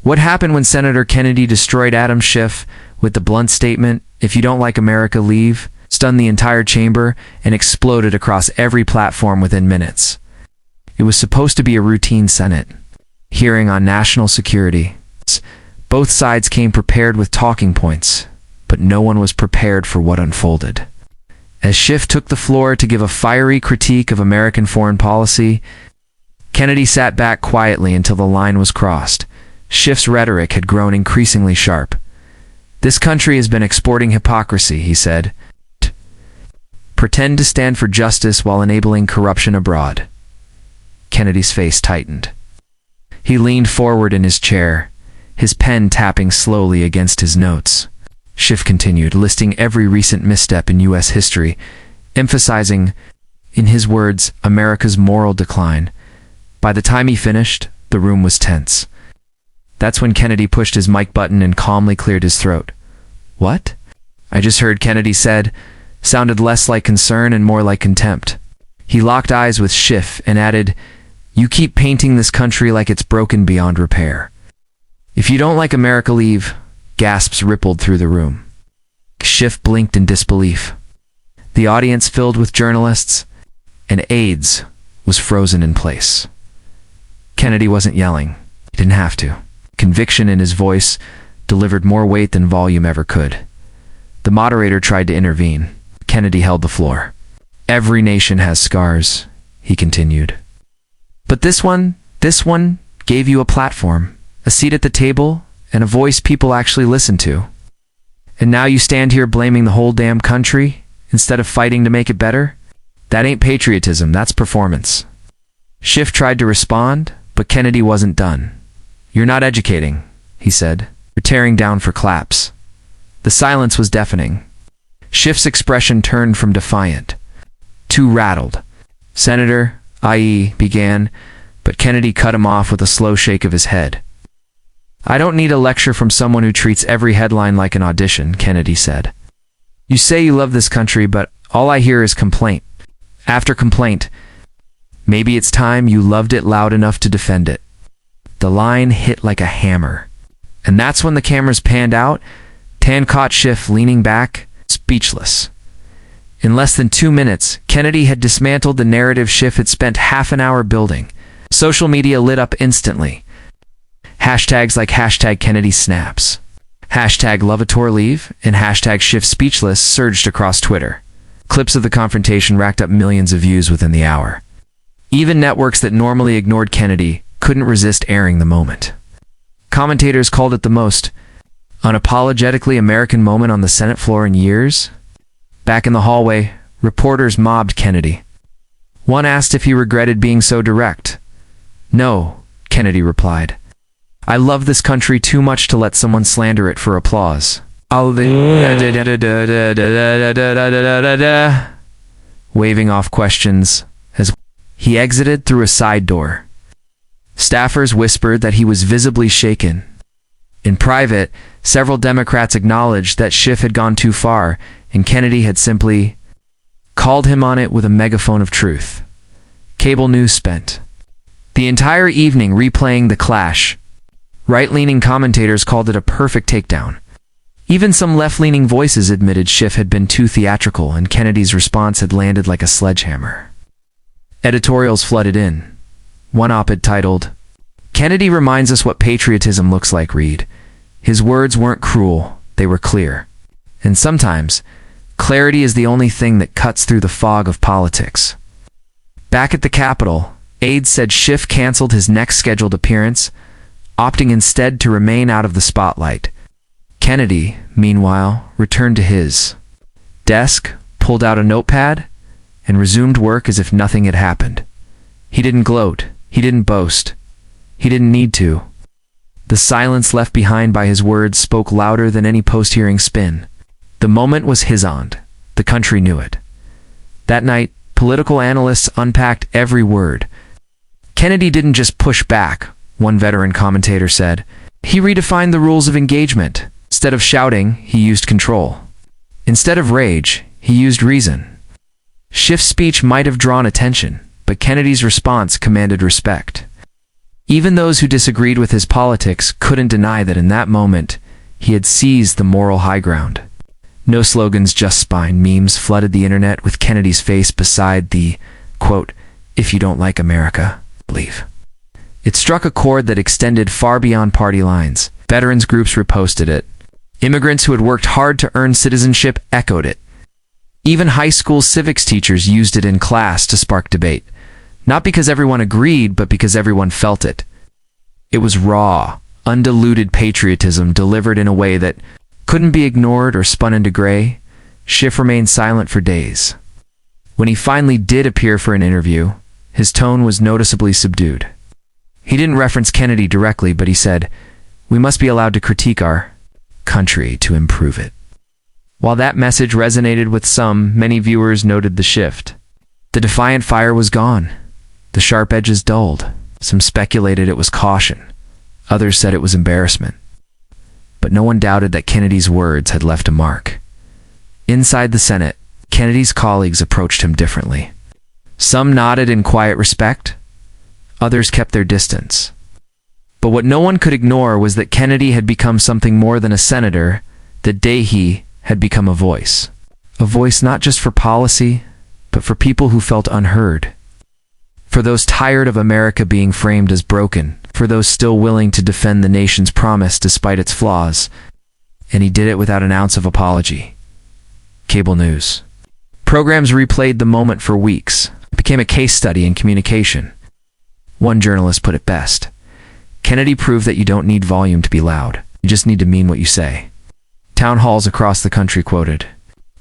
What happened when Senator Kennedy destroyed Adam Schiff with the blunt statement, "If you don't like America, leave," stunned the entire chamber and exploded across every platform within minutes. It was supposed to be a routine Senate hearing on national security. Both sides came prepared with talking points, but no one was prepared for what unfolded. As Schiff took the floor to give a fiery critique of American foreign policy, Kennedy sat back quietly until the line was crossed. Schiff's rhetoric had grown increasingly sharp. "This country has been exporting hypocrisy," he said. "Pretend to stand for justice while enabling corruption abroad." Kennedy's face tightened. He leaned forward in his chair, his pen tapping slowly against his notes. Schiff continued, listing every recent misstep in U.S. history, emphasizing, in his words, America's moral decline. By the time he finished, the room was tense. That's when Kennedy pushed his mic button and calmly cleared his throat. "What?" "I just heard," Kennedy said, sounded less like concern and more like contempt. He locked eyes with Schiff and added, "You keep painting this country like it's broken beyond repair. If you don't like America, leave." Gasps rippled through the room. Schiff blinked in disbelief. The audience, filled with journalists and aides, was frozen in place. Kennedy wasn't yelling. He didn't have to. Conviction in his voice delivered more weight than volume ever could. The moderator tried to intervene. Kennedy held the floor. "Every nation has scars," he continued. "But this one gave you a platform, a seat at the table, and a voice people actually listen to. And now you stand here blaming the whole damn country instead of fighting to make it better? That ain't patriotism, that's performance." Schiff tried to respond, but Kennedy wasn't done. "You're not educating," he said. "You're tearing down for claps." The silence was deafening. Schiff's expression turned from defiant to rattled. "Senator, I.e., began, but Kennedy cut him off with a slow shake of his head. "I don't need a lecture from someone who treats every headline like an audition," Kennedy said. "You say you love this country, but all I hear is complaint after complaint. Maybe it's time you loved it loud enough to defend it." The line hit like a hammer. And that's when the cameras panned out. Tan caught Schiff leaning back, speechless. In less than 2 minutes, Kennedy had dismantled the narrative Schiff had spent half an hour building. Social media lit up instantly. Hashtags like #KennedySnaps, #LovatorLeave, and #SchiffSpeechless surged across Twitter. Clips of the confrontation racked up millions of views within the hour. Even networks that normally ignored Kennedy couldn't resist airing the moment. Commentators called it the most unapologetically American moment on the Senate floor in years. Back in the hallway, reporters mobbed Kennedy. One asked if he regretted being so direct. "No," Kennedy replied. "I love this country too much to let someone slander it for applause." Waving off questions as he exited through a side door. Staffers whispered that he was visibly shaken. In private, several Democrats acknowledged that Schiff had gone too far, and Kennedy had simply called him on it with a megaphone of truth. Cable news spent the entire evening replaying the clash. Right-leaning commentators called it a perfect takedown. Even some left-leaning voices admitted Schiff had been too theatrical, and Kennedy's response had landed like a sledgehammer. Editorials flooded in. One op-ed titled, "Kennedy reminds us what patriotism looks like, read. His words weren't cruel, they were clear. And sometimes, clarity is the only thing that cuts through the fog of politics." Back at the Capitol, aides said Schiff canceled his next scheduled appearance, opting instead to remain out of the spotlight. Kennedy, meanwhile, returned to his desk, pulled out a notepad, and resumed work as if nothing had happened. He didn't gloat. He didn't boast. He didn't need to. The silence left behind by his words spoke louder than any post-hearing spin. The moment was his own. The country knew it. That night, political analysts unpacked every word. Kennedy didn't just push back, one veteran commentator said. He redefined the rules of engagement. Instead of shouting, he used control. Instead of rage, he used reason. Schiff's speech might have drawn attention, but Kennedy's response commanded respect. Even those who disagreed with his politics couldn't deny that in that moment, he had seized the moral high ground. No slogans, just spine memes flooded the internet with Kennedy's face beside the, quote, "If you don't like America, leave." It struck a chord that extended far beyond party lines. Veterans groups reposted it. Immigrants who had worked hard to earn citizenship echoed it. Even high school civics teachers used it in class to spark debate. Not because everyone agreed, but because everyone felt it. It was raw, undiluted patriotism delivered in a way that couldn't be ignored or spun into gray. Schiff remained silent for days. When he finally did appear for an interview, his tone was noticeably subdued. He didn't reference Kennedy directly, but he said, "We must be allowed to critique our country to improve it." While that message resonated with some, many viewers noted the shift. The defiant fire was gone. The sharp edges dulled. Some speculated it was caution. Others said it was embarrassment. But no one doubted that Kennedy's words had left a mark. Inside the Senate, Kennedy's colleagues approached him differently. Some nodded in quiet respect. Others kept their distance. But what no one could ignore was that Kennedy had become something more than a senator, that day he had become a voice. A voice not just for policy, but for people who felt unheard. For those tired of America being framed as broken, for those still willing to defend the nation's promise despite its flaws. And he did it without an ounce of apology. Cable news. Programs replayed the moment for weeks. It became a case study in communication. One journalist put it best. Kennedy proved that you don't need volume to be loud. You just need to mean what you say. Town halls across the country quoted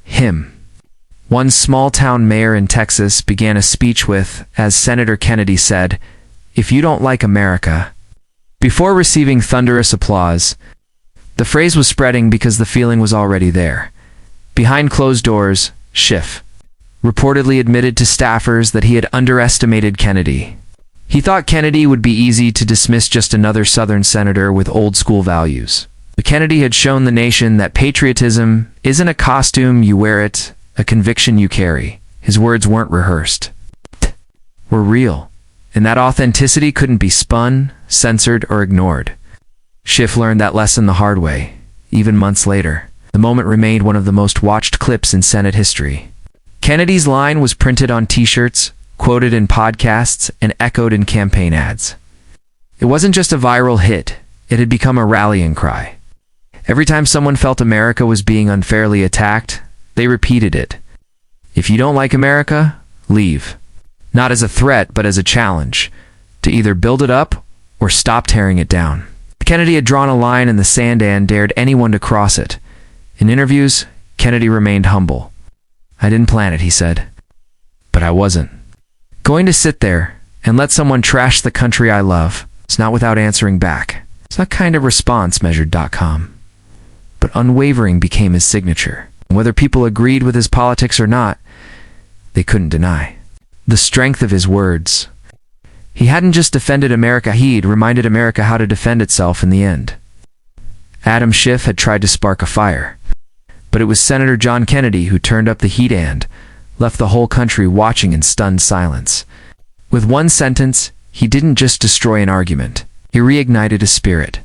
him. One small-town mayor in Texas began a speech with, as Senator Kennedy said, "If you don't like America." Before receiving thunderous applause, the phrase was spreading because the feeling was already there. Behind closed doors, Schiff reportedly admitted to staffers that he had underestimated Kennedy. He thought Kennedy would be easy to dismiss, just another Southern senator with old-school values. But Kennedy had shown the nation that patriotism isn't a costume you wear it, a conviction you carry. His words weren't rehearsed. Were real. And that authenticity couldn't be spun, censored, or ignored. Schiff learned that lesson the hard way, even months later. The moment remained one of the most watched clips in Senate history. Kennedy's line was printed on T-shirts, quoted in podcasts, and echoed in campaign ads. It wasn't just a viral hit, it had become a rallying cry. Every time someone felt America was being unfairly attacked, they repeated it. If you don't like America, leave. Not as a threat, but as a challenge, to either build it up or stop tearing it down. Kennedy had drawn a line in the sand and dared anyone to cross it. In interviews, Kennedy remained humble. "I didn't plan it," he said. "But I wasn't going to sit there and let someone trash the country I love. It's not without answering back." It's that kind of response measured .com. But unwavering became his signature. And whether people agreed with his politics or not, they couldn't deny the strength of his words. He hadn't just defended America, he'd reminded America how to defend itself in the end. Adam Schiff had tried to spark a fire, but it was Senator John Kennedy who turned up the heat and left the whole country watching in stunned silence. With one sentence, he didn't just destroy an argument, he reignited a spirit.